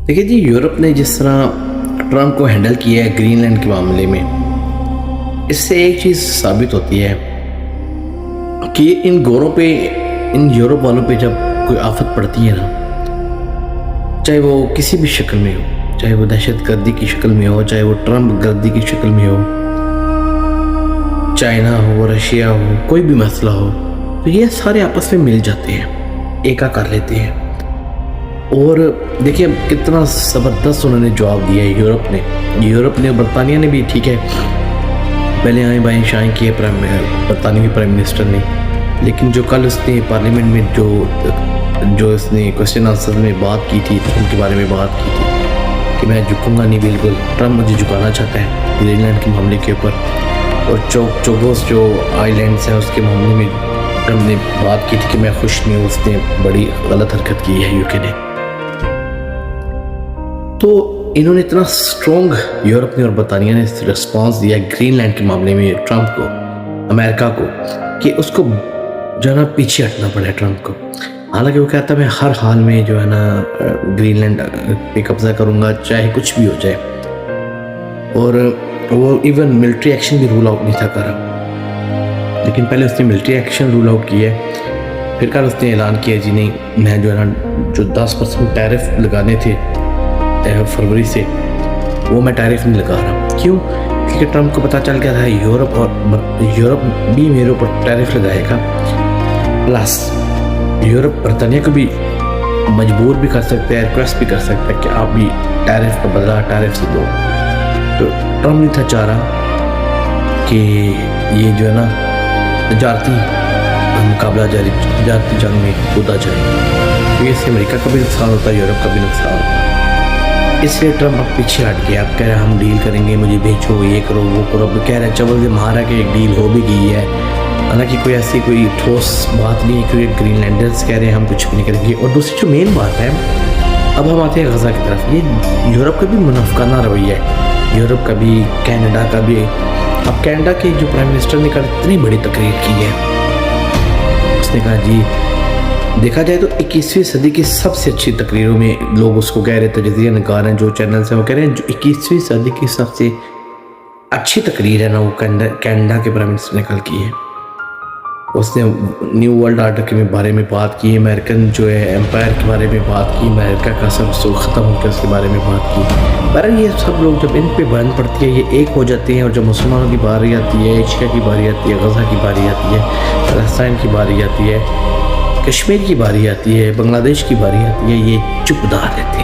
देखिए जी, यूरोप ने जिस तरह ट्रंप को हैंडल किया है ग्रीनलैंड के मामले में, इससे एक चीज़ साबित होती है कि इन गोरों पे, इन यूरोप वालों पे जब कोई आफत पड़ती है ना, चाहे वो किसी भी शक्ल में हो, चाहे वो दहशतगर्दी की शक्ल में हो, चाहे वो ट्रंप गर्दी की शक्ल में हो, चाइना हो, रशिया हो, कोई भी मसला हो, तो ये सारे आपस में मिल जाते हैं, एका कर लेते हैं। और देखिए अब कितना ज़बरदस्त उन्होंने जवाब दिया है यूरोप ने बरतानिया ने भी, ठीक है, पहले आए बाएँ शाएँ किए बरतानवी प्राइम मिनिस्टर ने, लेकिन जो कल उसने पार्लियामेंट में जो उसने क्वेश्चन आंसर में बात की थी, उनके बारे में बात की थी कि मैं झुकूंगा नहीं, बिल्कुल ट्रंप मुझे झुकाना चाहता है ग्रीनलैंड के मामले के ऊपर, और चोगोस जो आइलैंड्स हैं उसके मामले में ट्रंप ने बात की थी कि मैं खुश नहीं हूँ, उसने बड़ी गलत हरकत की है यूके ने। तो इन्होंने इतना स्ट्रॉन्ग, यूरोप ने और बरतानिया ने रिस्पांस दिया ग्रीनलैंड के मामले में ट्रंप को, अमेरिका को, कि उसको जो है ना पीछे हटना पड़ा ट्रंप को। हालांकि वो कहता है मैं हर हाल में जो है ना ग्रीनलैंड पे कब्जा करूँगा, चाहे कुछ भी हो जाए, और वो इवन मिलिट्री एक्शन भी रूल आउट नहीं था कर रहा, लेकिन पहले उसने मिलिट्री एक्शन रूल आउट किया है, फिर कल उसने ऐलान किया जी नहीं, मैं जो है ना जो 10% टैरिफ लगाने थे फरवरी से, वो मैं टैरिफ नहीं लगा रहा। क्यों? क्योंकि ट्रंप को पता चल गया था यूरोप भी मेरे ऊपर टैरिफ लगाएगा, प्लस यूरोप बरतानिया को भी मजबूर भी कर सकता है, रिक्वेस्ट भी कर सकता है कि आप भी टैरिफ का बदला टैरिफ से दो। तो ट्रंप नहीं था चाह रहा कि ये जो है ना तजारती मुकाबला तजारती जंग में कूदा जाए, तो इससे अमेरिका का भी नुकसान होता है, यूरोप का भी नुकसान होता है। इसलिए ट्रंप अब पीछे हट गया, अब कह रहे हैं हम डील करेंगे, मुझे भेजो, ये करो वो करो। अब कह रहे हैं चवल से महारा के एक डील हो भी गई है, हालांकि कोई ऐसी कोई ठोस बात नहीं है, क्योंकि ग्रीनलैंडर्स कह रहे हैं हम कुछ भी नहीं करेंगे। और दूसरी जो मेन बात है, अब हम आते हैं गज़ा की तरफ। ये यूरोप का भी मुनाफिकाना रवैया है, यूरोप का भी, कनाडा का भी। अब कनाडा के जो प्राइम मिनिस्टर ने कल इतनी बड़ी तकरीर की है, उसने कहा जी देखा जाए तो 21वीं सदी की सबसे अच्छी तकरीरों में लोग उसको कह रहे थे, जज़ीरा निगार हैं जो चैनल्स हैं वो कह रहे हैं जो 21वीं सदी की सबसे अच्छी तकरीर है ना, वो कनाडा के प्राइम मिनिस्टर ने कल की है। उसने न्यू वर्ल्ड ऑर्डर के बारे में बात की, अमेरिकन जो है एम्पायर के बारे में बात की, अमेरिका का सब ख़त्म हो गया उसके बारे में बात की। पर ये सब लोग जब इन पे बयान पड़ती है ये एक हो जाते हैं, और जब मुसलमानों की बारी आती है, एशिया की बारी आती है, गज़ा की बारी आती है, फ़लस्तीन की बारी आती है, कश्मीर की बारी आती है, बांग्लादेश की बारी आती है, ये चुप रहते हैं।